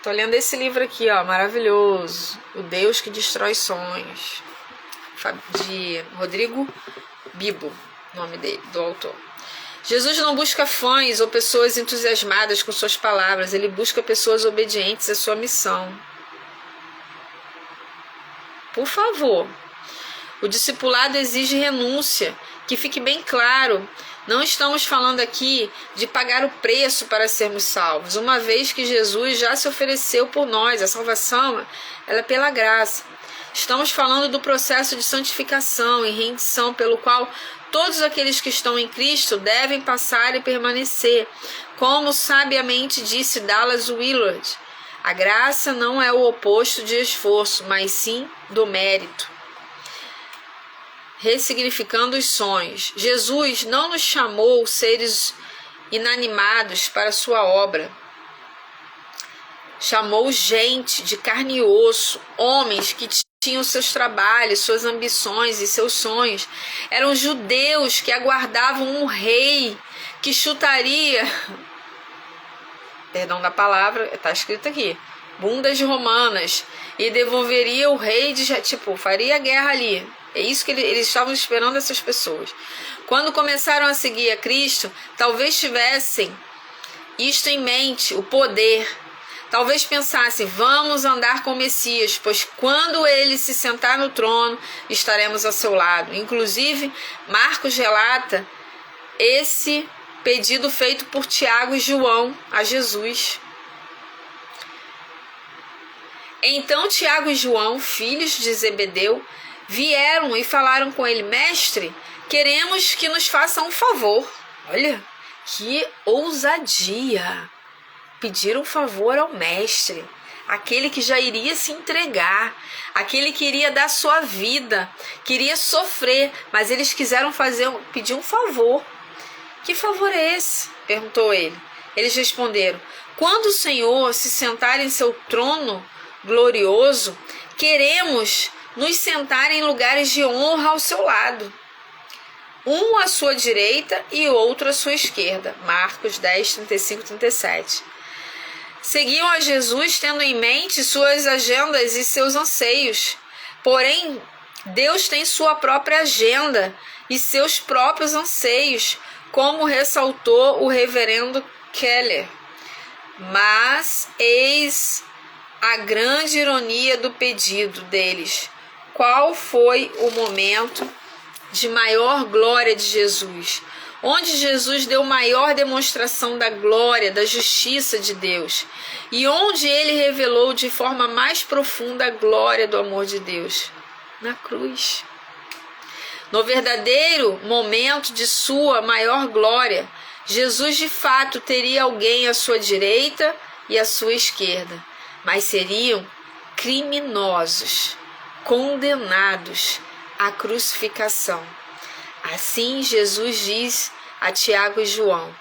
tô lendo esse livro aqui, ó, maravilhoso. O Deus que destrói sonhos. De Rodrigo Bibo, nome dele, do autor. Jesus não busca fãs ou pessoas entusiasmadas com suas palavras. Ele busca pessoas obedientes à sua missão. Por favor. O discipulado exige renúncia. Que fique bem claro, não estamos falando aqui de pagar o preço para sermos salvos, uma vez que Jesus já se ofereceu por nós. A salvação, ela é pela graça. Estamos falando do processo de santificação e rendição pelo qual todos aqueles que estão em Cristo devem passar e permanecer. Como sabiamente disse Dallas Willard, a graça não é o oposto de esforço, mas sim do mérito. Ressignificando os sonhos. Jesus não nos chamou seres inanimados para sua obra. Chamou gente de carne e osso, homens que tinham seus trabalhos, suas ambições e seus sonhos. Eram judeus que aguardavam um rei que chutaria, perdão da palavra, está escrito aqui, bundas romanas, e devolveria o rei de, tipo, faria guerra ali. É isso que eles estavam esperando essas pessoas. Quando começaram a seguir a Cristo, talvez tivessem isto em mente, o poder. Talvez pensassem, vamos andar com o Messias, pois quando ele se sentar no trono, estaremos ao seu lado. Inclusive, Marcos relata esse pedido feito por Tiago e João a Jesus. Então Tiago e João, filhos de Zebedeu, vieram e falaram com ele, mestre, queremos que nos faça um favor. Olha, que ousadia! Pedir um favor ao mestre, aquele que já iria se entregar, aquele que iria dar sua vida, queria sofrer, mas eles quiseram pedir um favor. Que favor é esse? Perguntou ele. Eles responderam, quando o Senhor se sentar em seu trono glorioso, queremos nos sentar em lugares de honra ao seu lado, um à sua direita e outro à sua esquerda. Marcos 10, 35, 37. Seguiam a Jesus tendo em mente suas agendas e seus anseios. Porém, Deus tem sua própria agenda e seus próprios anseios. como ressaltou o reverendo Keller. Mas eis a grande ironia do pedido deles. Qual foi o momento de maior glória de Jesus? Onde Jesus deu maior demonstração da glória, da justiça de Deus, e onde ele revelou de forma mais profunda a glória do amor de Deus? Na cruz. No verdadeiro momento de sua maior glória, Jesus de fato teria alguém à sua direita e à sua esquerda, mas seriam criminosos, condenados à crucificação. Assim Jesus diz a Tiago e João: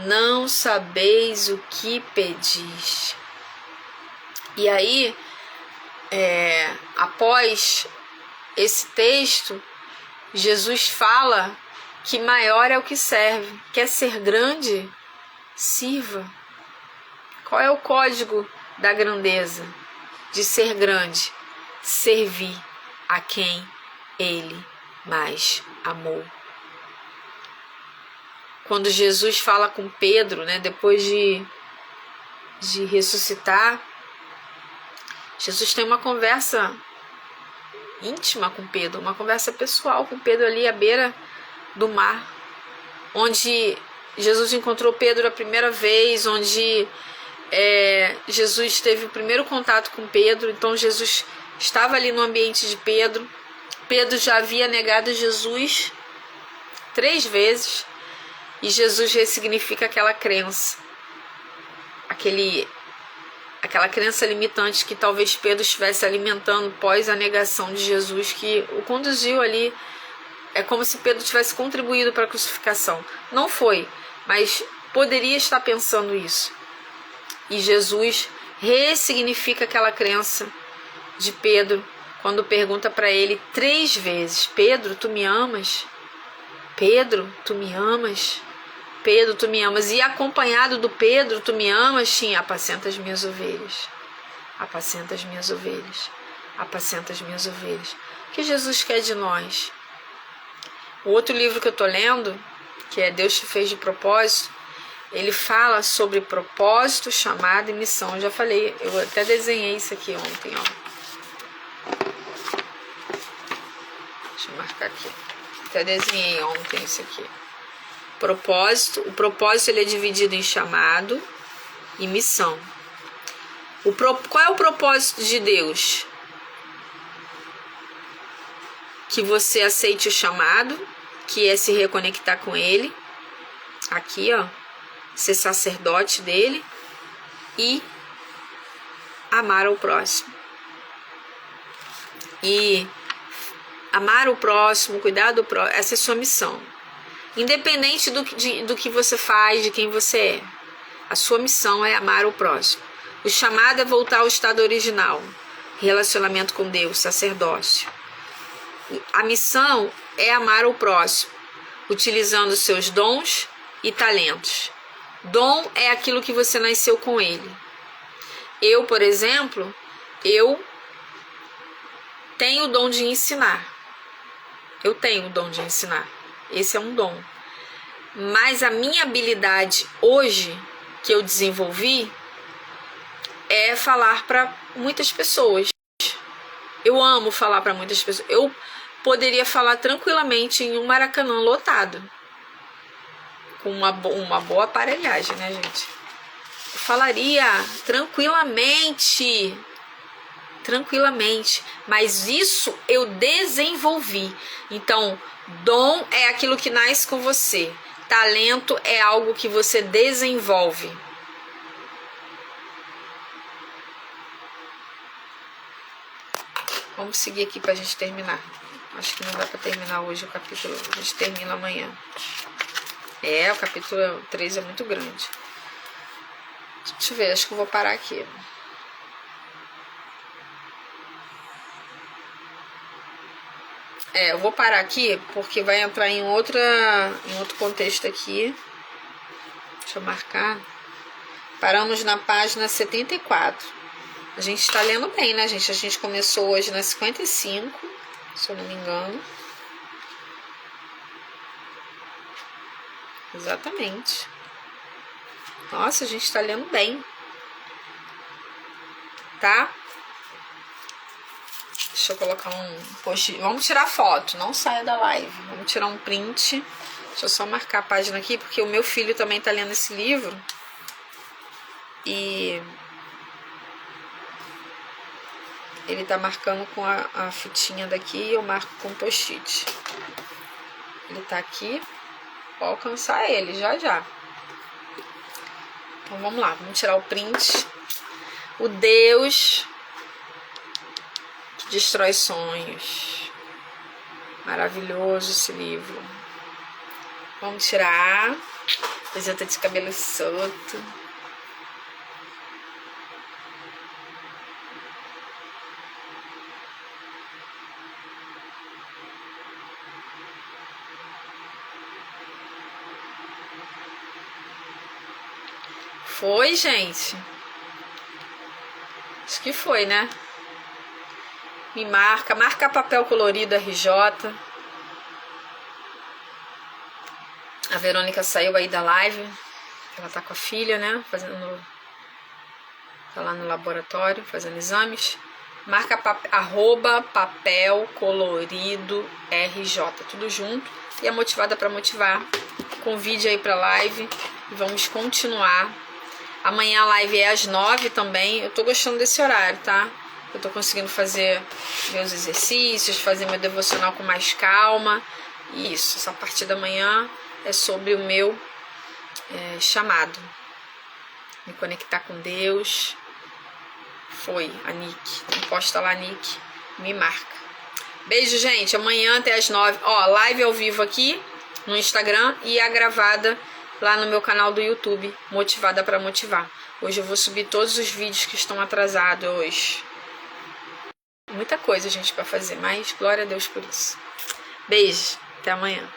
não sabeis o que pedis. E aí, após esse texto, Jesus fala que maior é o que serve. Quer ser grande? Sirva. Qual é o código da grandeza? De ser grande: servir a quem ele mais amou. Quando Jesus fala com Pedro, depois de ressuscitar, Jesus tem uma conversa íntima com Pedro, uma conversa pessoal com Pedro ali à beira do mar, onde Jesus encontrou Pedro a primeira vez, onde Jesus teve o primeiro contato com Pedro. Então Jesus estava ali no ambiente de Pedro. Pedro já havia negado Jesus 3 vezes, e Jesus ressignifica aquela crença, aquela crença limitante que talvez Pedro estivesse alimentando pós a negação de Jesus, que o conduziu ali. É como se Pedro tivesse contribuído para a crucificação. Não foi, mas poderia estar pensando isso. E Jesus ressignifica aquela crença de Pedro quando pergunta para ele 3 vezes: Pedro, tu me amas? Pedro, tu me amas? Pedro, tu me amas? E acompanhado do Pedro, tu me amas, tinha: apacenta as minhas ovelhas, apacenta as minhas ovelhas, apacenta as minhas ovelhas. O que Jesus quer de nós? O outro livro que eu estou lendo, que é Deus te fez de propósito, ele fala sobre propósito, chamado e missão. Eu já falei, eu até desenhei isso aqui ontem, Deixa eu marcar aqui. Até desenhei ontem isso aqui. Propósito. O propósito ele é dividido em chamado e missão. Qual é o propósito de Deus? Que você aceite o chamado, que é se reconectar com ele, aqui ser sacerdote dele e amar ao próximo. E amar o próximo, cuidar do próximo, essa é a sua missão. Independente do que você faz, de quem você é, a sua missão é amar o próximo. O chamado é voltar ao estado original, relacionamento com Deus, sacerdócio. A missão é amar o próximo, utilizando seus dons e talentos. Dom é aquilo que você nasceu com ele. Eu, por exemplo, eu tenho o dom de ensinar. Eu tenho o dom de ensinar. Esse é um dom. Mas a minha habilidade hoje, que eu desenvolvi, é falar para muitas pessoas. Eu amo falar para muitas pessoas. Eu poderia falar tranquilamente em um Maracanã lotado, com uma boa aparelhagem, né, gente? Eu falaria tranquilamente, mas isso eu desenvolvi. Então, dom é aquilo que nasce com você, talento é algo que você desenvolve. Vamos seguir aqui pra gente terminar. Acho que não dá pra terminar hoje o capítulo, a gente termina amanhã. O capítulo 3 é muito grande. Deixa eu ver, acho que eu vou parar aqui. Eu vou parar aqui porque vai entrar em outro contexto aqui. Deixa eu marcar. Paramos na página 74. A gente está lendo bem, né, gente? A gente começou hoje na 55, se eu não me engano. Exatamente. Nossa, a gente tá lendo bem. Tá? Deixa eu colocar um post. Vamos tirar foto, não saia da live. Vamos tirar um print. Deixa eu só marcar a página aqui, porque o meu filho também tá lendo esse livro. E ele tá marcando com a fitinha daqui e eu marco com post-it. Ele tá aqui. Vou alcançar ele já já. Então vamos lá, vamos tirar o print. O Deus que destrói sonhos. Maravilhoso esse livro. Vamos tirar. Depois eu tô de cabelo solto. Foi, gente? Acho que foi, né? Me marca. Marca papel colorido RJ. A Verônica saiu aí da live. Ela tá com a filha, né? Tá lá no laboratório fazendo exames. Marca arroba papel colorido RJ. Tudo junto. E a Motivada para Motivar. Convide aí pra live. E vamos continuar. Amanhã a live é às 9 também. Eu tô gostando desse horário, tá? Eu tô conseguindo fazer meus exercícios, fazer meu devocional com mais calma. E isso, essa parte da manhã é sobre o meu chamado. Me conectar com Deus. Foi a Nick. Posta lá, Nick. Me marca. Beijo, gente. Amanhã até às 9. Ó, live ao vivo aqui no Instagram e a gravada lá no meu canal do YouTube, Motivada para Motivar. Hoje eu vou subir todos os vídeos que estão atrasados hoje. Muita coisa, gente, para fazer, mas glória a Deus por isso. Beijo, até amanhã.